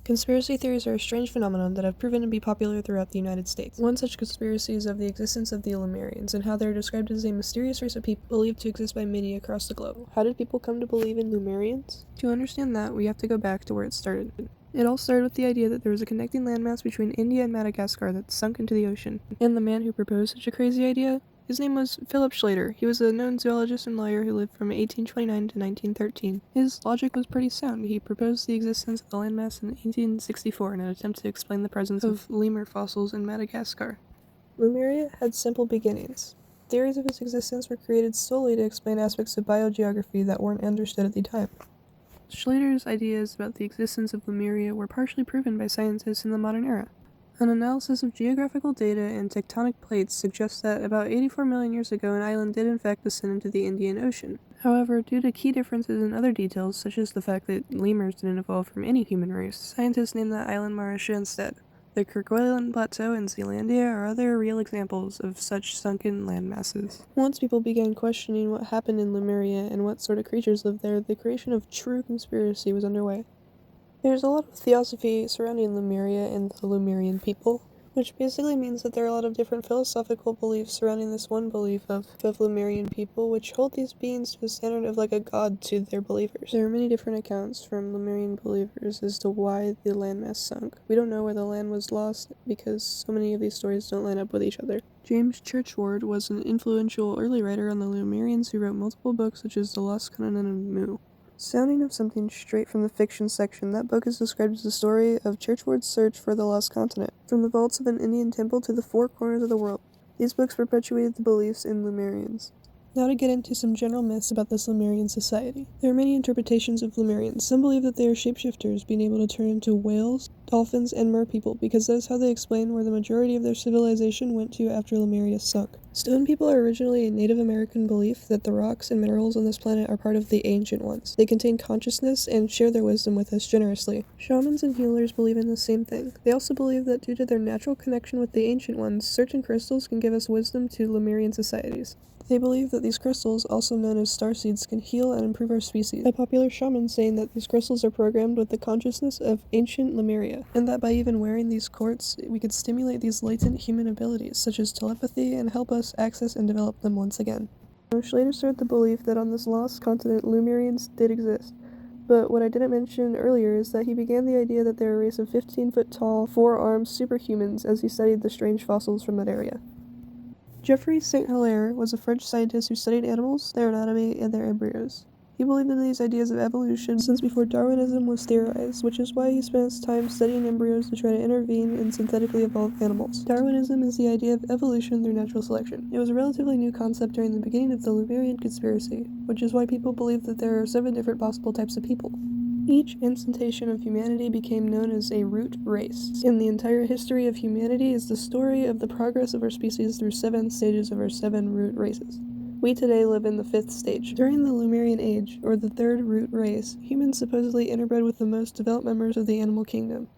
Conspiracy theories are a strange phenomenon that have proven to be popular throughout the United States. One such conspiracy is of the existence of the Lemurians, and how they are described as a mysterious race of people believed to exist by many across the globe. How did people come to believe in Lemurians? To understand that, we have to go back to where it started. It all started with the idea that there was a connecting landmass between India and Madagascar that sunk into the ocean. And the man who proposed such a crazy idea? His name was Philip Schlater. He was a known zoologist and lawyer who lived from 1829 to 1913. His logic was pretty sound. He proposed the existence of the landmass in 1864 in an attempt to explain the presence of lemur fossils in Madagascar. Lemuria had simple beginnings. Theories of its existence were created solely to explain aspects of biogeography that weren't understood at the time. Schlater's ideas about the existence of Lemuria were partially proven by scientists in the modern era. An analysis of geographical data and tectonic plates suggests that about 84 million years ago an island did in fact descend into the Indian Ocean. However, due to key differences in other details, such as the fact that lemurs didn't evolve from any human race, scientists named that island Mauritius instead. The Kerguelen Plateau in Zealandia are other real examples of such sunken land masses. Once people began questioning what happened in Lemuria and what sort of creatures lived there, the creation of true conspiracy was underway. There's a lot of theosophy surrounding Lemuria and the Lemurian people, which basically means that there are a lot of different philosophical beliefs surrounding this one belief of Lemurian people, which hold these beings to a standard of like a god to their believers. There are many different accounts from Lemurian believers as to why the landmass sunk. We don't know where the land was lost because so many of these stories don't line up with each other. James Churchward was an influential early writer on the Lemurians who wrote multiple books such as The Lost Continent of Mu. Sounding of something straight from the fiction section, that book is described as the story of Churchward's search for the lost continent, from the vaults of an Indian temple to the four corners of the world. These books perpetuated the beliefs in Lemurians. Now to get into some general myths about this Lemurian society. There are many interpretations of Lemurians. Some believe that they are shapeshifters, being able to turn into whales, dolphins, and merpeople, because that is how they explain where the majority of their civilization went to after Lemuria sunk. Stone people are originally a Native American belief that the rocks and minerals on this planet are part of the Ancient Ones. They contain consciousness and share their wisdom with us generously. Shamans and healers believe in the same thing. They also believe that due to their natural connection with the Ancient Ones, certain crystals can give us wisdom to Lemurian societies. They believe that these crystals, also known as starseeds, can heal and improve our species. A popular shaman saying that these crystals are programmed with the consciousness of ancient Lemuria, and that by even wearing these quartz, we could stimulate these latent human abilities, such as telepathy, and help us access and develop them once again. Schlater started the belief that on this lost continent, Lemurians did exist. But what I didn't mention earlier is that he began the idea that they're a race of 15-foot-tall, four-armed superhumans as he studied the strange fossils from that area. Geoffroy St. Hilaire was a French scientist who studied animals, their anatomy, and their embryos. He believed in these ideas of evolution since before Darwinism was theorized, which is why he spent his time studying embryos to try to intervene in synthetically evolved animals. Darwinism is the idea of evolution through natural selection. It was a relatively new concept during the beginning of the Lemurian conspiracy, which is why people believe that there are 7 different possible types of people. Each instantation of humanity became known as a root race, and the entire history of humanity is the story of the progress of our species through 7 stages of our 7 root races. We today live in the 5th stage. During the Lemurian Age, or the 3rd root race, humans supposedly interbred with the most developed members of the animal kingdom.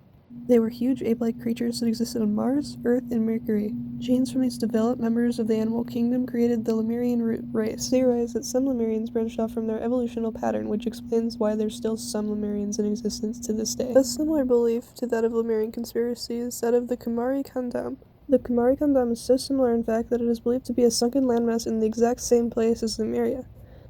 They were huge ape-like creatures that existed on Mars, Earth, and Mercury. Genes from these developed members of the animal kingdom created the Lemurian root race. Theorized that some Lemurians branched off from their evolutional pattern, which explains why there's still some Lemurians in existence to this day. A similar belief to that of Lemurian conspiracy is that of the Kumari Kandam. The Kumari Kandam is so similar, in fact, that it is believed to be a sunken landmass in the exact same place as Lemuria.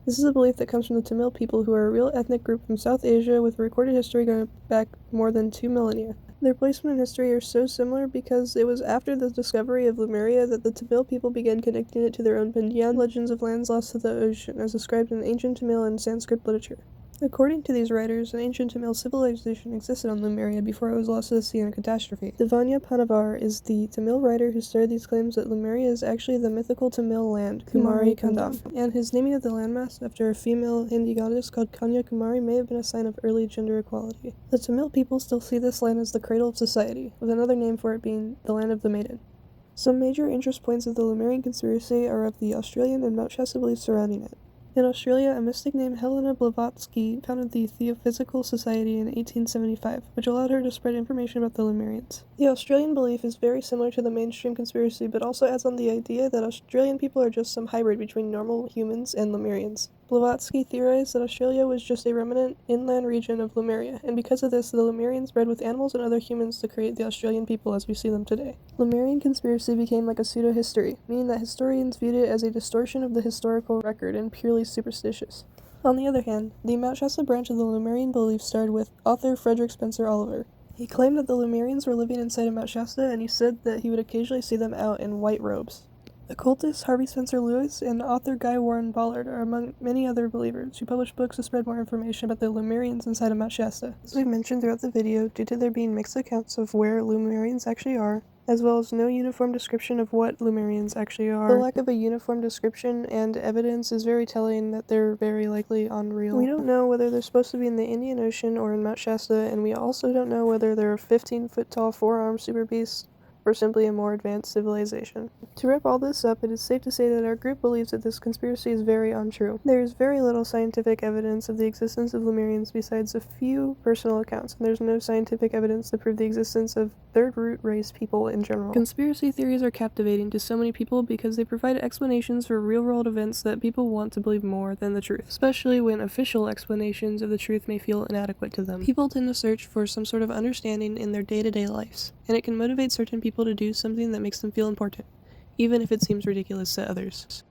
This is a belief that comes from the Tamil people, who are a real ethnic group from South Asia with recorded history going back more than 2 millennia. Their placement in history are so similar because it was after the discovery of Lemuria that the Tamil people began connecting it to their own Pandian legends of lands lost to the ocean, as described in ancient Tamil and Sanskrit literature. According to these writers, an ancient Tamil civilization existed on Lemuria before it was lost to the sea in a catastrophe. Devanya Panavar is the Tamil writer who started these claims that Lemuria is actually the mythical Tamil land, Kumari Kandam, and his naming of the landmass after a female Hindi goddess called Kanya Kumari may have been a sign of early gender equality. The Tamil people still see this land as the cradle of society, with another name for it being the land of the maiden. Some major interest points of the Lemurian conspiracy are of the Australian and Mount Shasta beliefs surrounding it. In Australia, a mystic named Helena Blavatsky founded the Theosophical Society in 1875, which allowed her to spread information about the Lemurians. The Australian belief is very similar to the mainstream conspiracy, but also adds on the idea that Australian people are just some hybrid between normal humans and Lemurians. Blavatsky theorized that Australia was just a remnant inland region of Lemuria, and because of this, the Lemurians bred with animals and other humans to create the Australian people as we see them today. Lemurian conspiracy became like a pseudo-history, meaning that historians viewed it as a distortion of the historical record and purely superstitious. On the other hand, the Mount Shasta branch of the Lemurian belief started with author Frederick Spencer Oliver. He claimed that the Lemurians were living inside of Mount Shasta, and he said that he would occasionally see them out in white robes. Occultist Harvey Spencer Lewis and author Guy Warren Ballard are among many other believers who published books to spread more information about the Lemurians inside of Mount Shasta. As we've mentioned throughout the video, due to there being mixed accounts of where Lemurians actually are, as well as no uniform description of what Lemurians actually are, the lack of a uniform description and evidence is very telling that they're very likely unreal. We don't know whether they're supposed to be in the Indian Ocean or in Mount Shasta, and we also don't know whether they're a 15-foot-tall four-armed super beast or simply a more advanced civilization. To wrap all this up, it is safe to say that our group believes that this conspiracy is very untrue. There is very little scientific evidence of the existence of Lemurians besides a few personal accounts, and there's no scientific evidence to prove the existence of third root race people in general. Conspiracy theories are captivating to so many people because they provide explanations for real-world events that people want to believe more than the truth, especially when official explanations of the truth may feel inadequate to them. People tend to search for some sort of understanding in their day-to-day lives, and it can motivate certain people to do something that makes them feel important, even if it seems ridiculous to others.